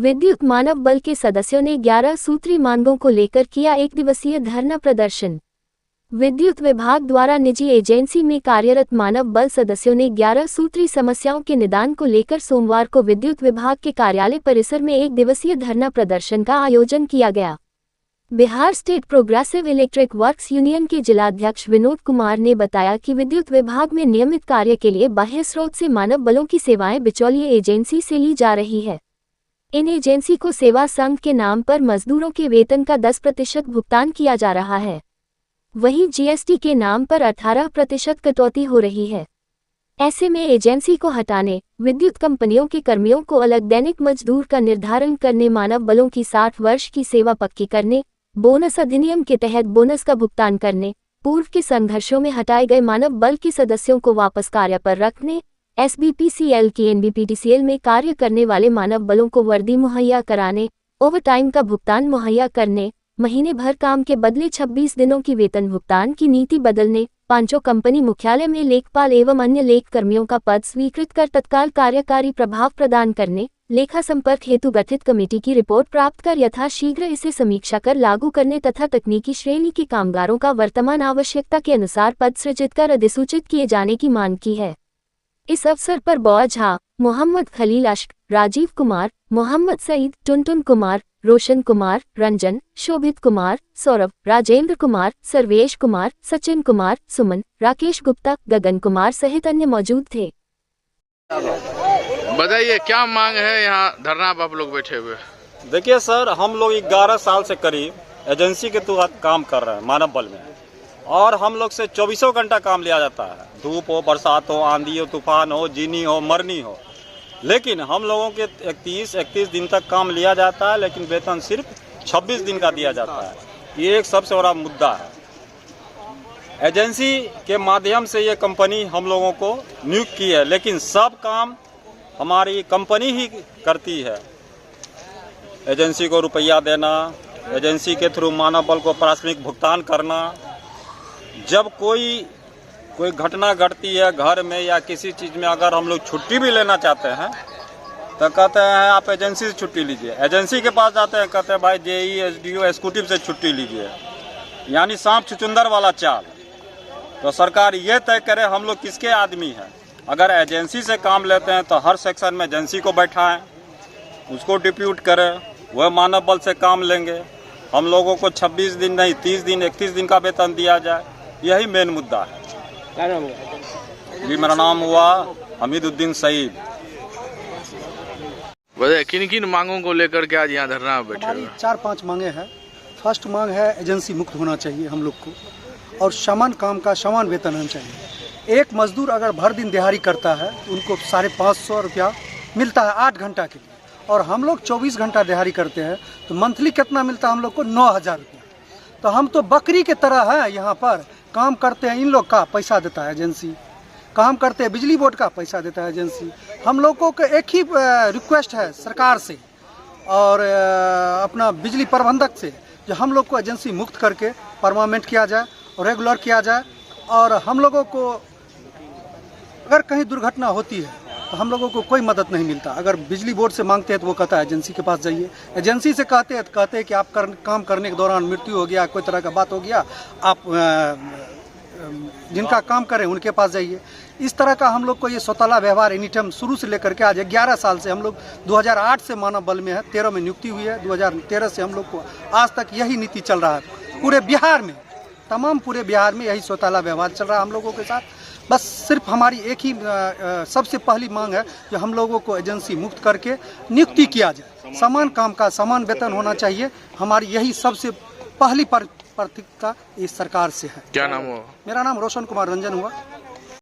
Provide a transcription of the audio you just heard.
विद्युत मानव बल के सदस्यों ने 11 सूत्री मांगों को लेकर किया एक दिवसीय धरना प्रदर्शन। विद्युत विभाग द्वारा निजी एजेंसी में कार्यरत मानव बल सदस्यों ने 11 सूत्री समस्याओं के निदान को लेकर सोमवार को विद्युत विभाग के कार्यालय परिसर में एक दिवसीय धरना प्रदर्शन का आयोजन किया गया। Bihar state progressive electric works union के जिलाध्यक्ष विनोद कुमार ने बताया कि विद्युत विभाग में नियमित कार्य के लिए बाह्य स्रोत से मानव बलों की सेवाएं बिचौलिए एजेंसी से ली जा रही है। इन एजेंसी को सेवा संघ के नाम पर मजदूरों के वेतन का 10% भुगतान किया जा रहा है। वहीं जीएसटी के नाम पर 18% कटौती हो रही है। ऐसे में एजेंसी को हटाने, विद्युत कंपनियों के कर्मियों को अलग दैनिक मजदूर का निर्धारण करने, मानव बलों की 60 वर्ष की सेवा पक्की करने, बोनस अधिनियम के तहत बोनस का भुगतान करने, पूर्व के संघर्षों में हटाए गए मानव बल के सदस्यों को वापस कार्य पर रखने, एसबीपीसीएल की एनबीपीटीसीएल में कार्य करने वाले मानव बलों को वर्दी मुहैया कराने, ओवरटाइम का भुगतान मुहैया करने, महीने भर काम के बदले 26 दिनों की वेतन भुगतान की नीति बदलने, पांचों कंपनी मुख्यालय में लेखपाल एवं अन्य लेख कर्मियों का पद स्वीकृत कर तत्काल कार्यकारी प्रभाव प्रदान करने, लेखा संपर्क हेतु गठित कमेटी की रिपोर्ट प्राप्त कर यथाशीघ्र इसे समीक्षा कर लागू करने तथा तकनीकी श्रेणी के कामगारों का वर्तमान आवश्यकता के अनुसार पद सृजित कर अधिसूचित किए जाने की मांग की है। इस अवसर पर बौआ झा, मोहम्मद खलील अश्क, राजीव कुमार, मोहम्मद सईद, टुनटुन कुमार, रोशन कुमार, रंजन, शोभित कुमार, सौरभ, राजेंद्र कुमार, सर्वेश कुमार, सचिन कुमार, सुमन, राकेश गुप्ता, गगन कुमार सहित अन्य मौजूद थे। बताइए क्या मांग है, यहाँ धरना पर आप लोग बैठे हुए? देखिए सर, हम लोग 11 साल से करीब एजेंसी के तहत काम कर रहे हैं मानव बल में, और हम लोग से 24 घंटा काम लिया जाता है। धूप हो, बरसात हो, आंधी हो, तूफान हो, जीनी हो, मरनी हो, लेकिन हम लोगों के 31 दिन तक काम लिया जाता है, लेकिन वेतन सिर्फ 26 दिन का दिया जाता है। ये एक सबसे बड़ा मुद्दा है। एजेंसी के माध्यम से ये कंपनी हम लोगों को नियुक्त की है, लेकिन सब काम हमारी कंपनी ही करती है। एजेंसी को रुपया देना, एजेंसी के थ्रू मानव बल को प्राथमिक भुगतान करना, जब कोई घटना घटती है घर में या किसी चीज़ में, अगर हम लोग छुट्टी भी लेना चाहते हैं तो कहते हैं आप एजेंसी से छुट्टी लीजिए। एजेंसी के पास जाते हैं, कहते हैं भाई जेई एसडीओ एग्जीक्यूटिव से छुट्टी लीजिए, यानी सांप चुचुंदर वाला चाल। तो सरकार ये तय करे हम लोग किसके आदमी हैं। अगर एजेंसी से काम लेते हैं तो हर सेक्शन में एजेंसी को बैठाएं, उसको डिप्यूट करें, वह मानव बल से काम लेंगे। हम लोगों को 26 दिन नहीं 30 दिन 31 दिन का वेतन दिया जाए, यही मेन मुद्दा है। क्या नाम है? जी मेरा नाम हुआ हमीदुद्दीन सईद। बताइए किन किन मांगों को लेकर के आज यहाँ धरना में बैठे हुए? 4-5 मांगे हैं। फर्स्ट मांग है एजेंसी मुक्त होना चाहिए हम लोग को, और समान काम का समान वेतन होना चाहिए। एक मजदूर अगर भर दिन दिहाड़ी करता है तो उनको 550 रुपया मिलता है 8 घंटा के लिए, और हम लोग 24 घंटा दिहाड़ी करते हैं तो मंथली कितना मिलता है हम लोग को? 9000 रुपया। तो हम तो बकरी के तरह है, यहाँ पर काम करते हैं, इन लोग का पैसा देता है एजेंसी, काम करते हैं बिजली बोर्ड का पैसा देता है एजेंसी। हम लोगों को एक ही रिक्वेस्ट है सरकार से और अपना बिजली प्रबंधक से, जो हम लोग को एजेंसी मुक्त करके परमानेंट किया जाए और रेगुलर किया जाए। और हम लोगों को अगर कहीं दुर्घटना होती है तो हम लोगों को कोई मदद नहीं मिलता। अगर बिजली बोर्ड से मांगते हैं तो वो कहता है एजेंसी के पास जाइए। एजेंसी से कहते हैं कि आप काम करने के दौरान मृत्यु हो गया, कोई तरह का बात हो गया, आप जिनका काम करें उनके पास जाइए। इस तरह का हम लोग को ये सौताला व्यवहार एनी टाइम शुरू से लेकर के आज 11 साल से, हम लोग 2008 से मानव बल में है, 13 में नियुक्ति हुई है, 2013 से हम लोग को आज तक यही नीति चल रहा है। पूरे बिहार में, तमाम पूरे बिहार में यही सौताला व्यवहार चल रहा है हम लोगों के साथ। बस सिर्फ हमारी एक ही सबसे पहली मांग है कि हम लोगों को एजेंसी मुक्त करके नियुक्ति किया जाए, समान काम का समान वेतन होना चाहिए। हमारी यही सबसे पहली प्राथमिकता इस सरकार से है। क्या नाम हुआ? मेरा नाम रोशन कुमार रंजन हुआ।